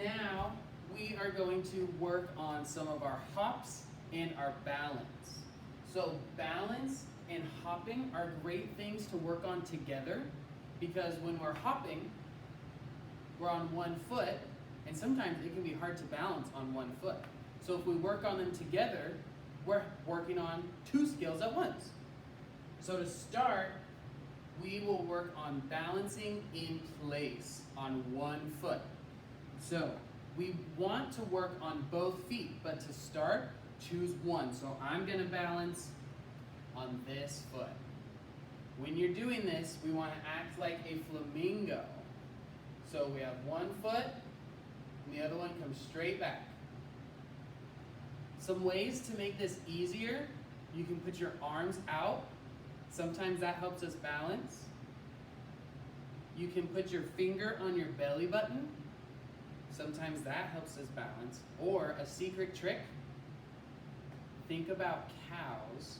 Now we are going to work on some of our hops and our balance. So balance and hopping are great things to work on together because when we're hopping, we're on one foot, and sometimes it can be hard to balance on one foot. So if we work on them together, we're working on two skills at once. So to start, we will work on balancing in place on one foot. So we want to work on both feet, but to start, choose one. So I'm gonna balance on this foot. When you're doing this, we want to act like a flamingo. So we have one foot, and the other one comes straight back. Some ways to make this easier, you can put your arms out. Sometimes that helps us balance. You can put your finger on your belly button. Sometimes that helps us balance. Or a secret trick, think about cows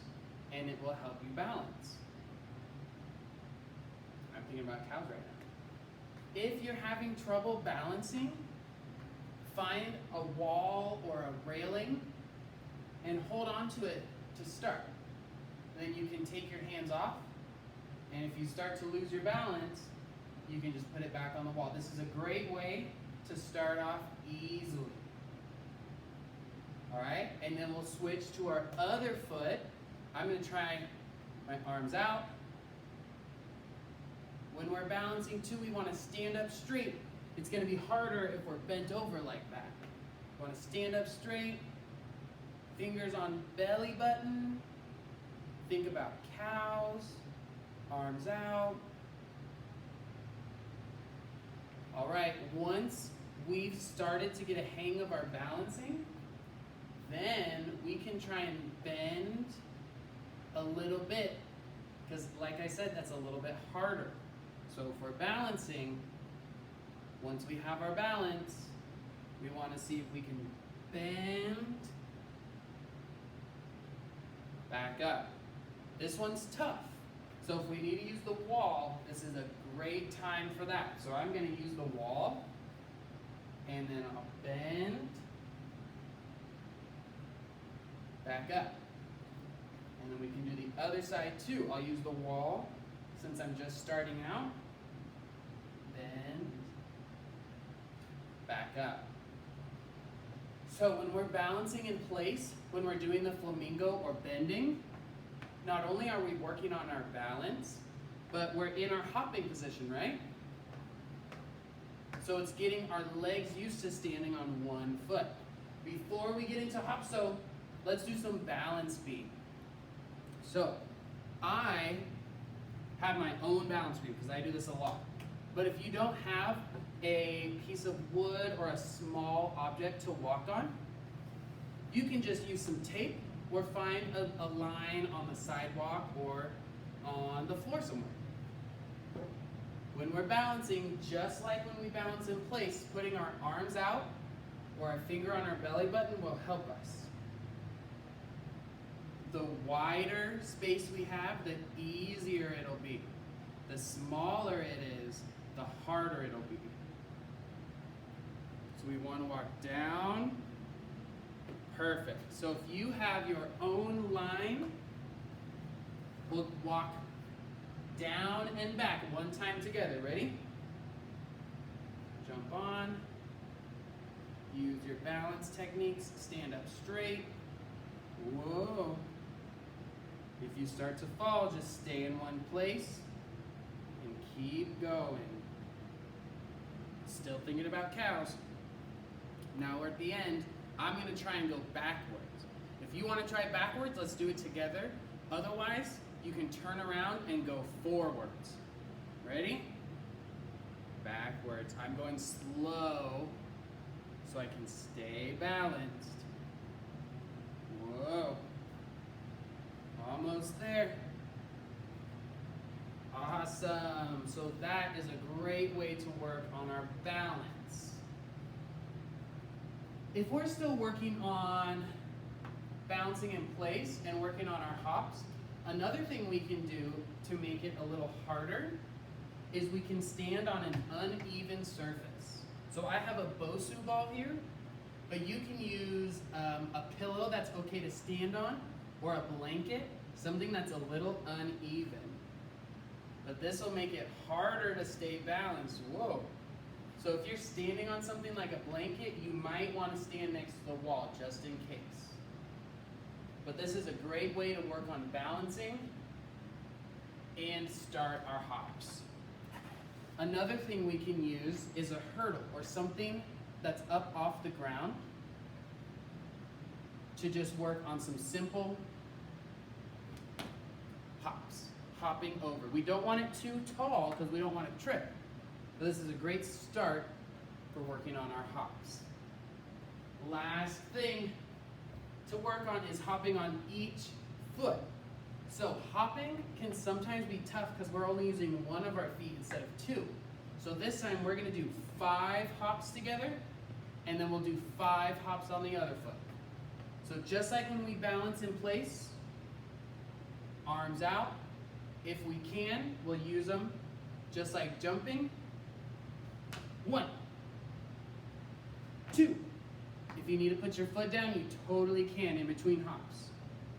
and it will help you balance. I'm thinking about cows right now. If you're having trouble balancing, find a wall or a railing and hold on to it to start. Then you can take your hands off, and if you start to lose your balance, you can just put it back on the wall. This is a great way to start off easily. All right, and then we'll switch to our other foot. I'm gonna try my arms out. When we're balancing too, we wanna stand up straight. It's gonna be harder if we're bent over like that. We wanna stand up straight, fingers on belly button. Think about cows, arms out. All right, once we've started to get a hang of our balancing, then we can try and bend a little bit, because like I said, that's a little bit harder. So if we're balancing, once we have our balance, we want to see if we can bend back up. This one's tough. So if we need to use the wall, this is a great time for that. So I'm going to use the wall, and then I'll bend back up. And then we can do the other side too. I'll use the wall since I'm just starting out. Bend back up. So when we're balancing in place, when we're doing the flamingo or bending, not only are we working on our balance, but we're in our hopping position, right? So it's getting our legs used to standing on one foot. Before we get into hop, so let's do some balance beat. So I have my own balance beam because I do this a lot. But if you don't have a piece of wood or a small object to walk on, you can just use some tape or find a line on the sidewalk or on the floor somewhere. When we're balancing, just like when we balance in place, putting our arms out or a finger on our belly button will help us. The wider space we have, the easier it'll be. The smaller it is, the harder it'll be. So we want to walk down. Perfect. So if you have your own line, we'll walk down and back one time together. Ready? Jump on. Use your balance techniques. Stand up straight. Whoa. If you start to fall, just stay in one place and keep going. Still thinking about cows. Now we're at the end. I'm going to try and go backwards. If you want to try backwards, let's do it together. Otherwise, you can turn around and go forwards. Ready? Backwards. I'm going slow so I can stay balanced. Whoa. Almost there. Awesome. So that is a great way to work on our balance. If we're still working on balancing in place and working on our hops, another thing we can do to make it a little harder is we can stand on an uneven surface. So I have a Bosu ball here, but you can use a pillow that's okay to stand on, or a blanket, something that's a little uneven. But this will make it harder to stay balanced. Whoa. So if you're standing on something like a blanket, you might want to stand next to the wall just in case. But this is a great way to work on balancing and start our hops. Another thing we can use is a hurdle, or something that's up off the ground, to just work on some simple hops, hopping over. We don't want it too tall because we don't want to trip. But this is a great start for working on our hops. Last thing to work on is hopping on each foot. So hopping can sometimes be tough because we're only using one of our feet instead of two. So this time we're going to do 5 hops together, and then we'll do 5 hops on the other foot. So just like when we balance in place, arms out. If we can, we'll use them just like jumping. 1, 2. If you need to put your foot down, you totally can in between hops.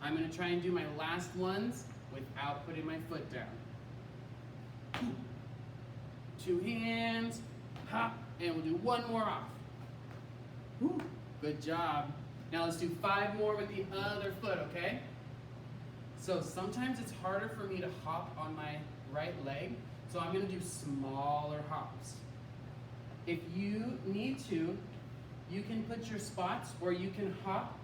I'm going to try and do my last ones without putting my foot down. 2 hands, hop, and we'll do 1 more off. Whew, good job. Now let's do 5 more with the other foot, okay? So sometimes it's harder for me to hop on my right leg, so I'm going to do smaller hops. If you need to, you can put your spots, or you can hop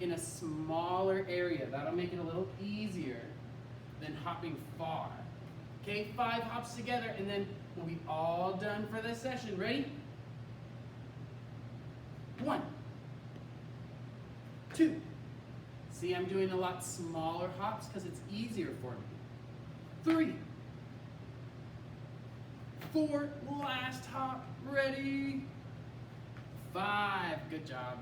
in a smaller area. That'll make it a little easier than hopping far. Okay, 5 hops together, and then we'll be all done for this session. Ready? 1, 2. See, I'm doing a lot smaller hops because it's easier for me. 3, 4, last hop. Ready? 5, good job.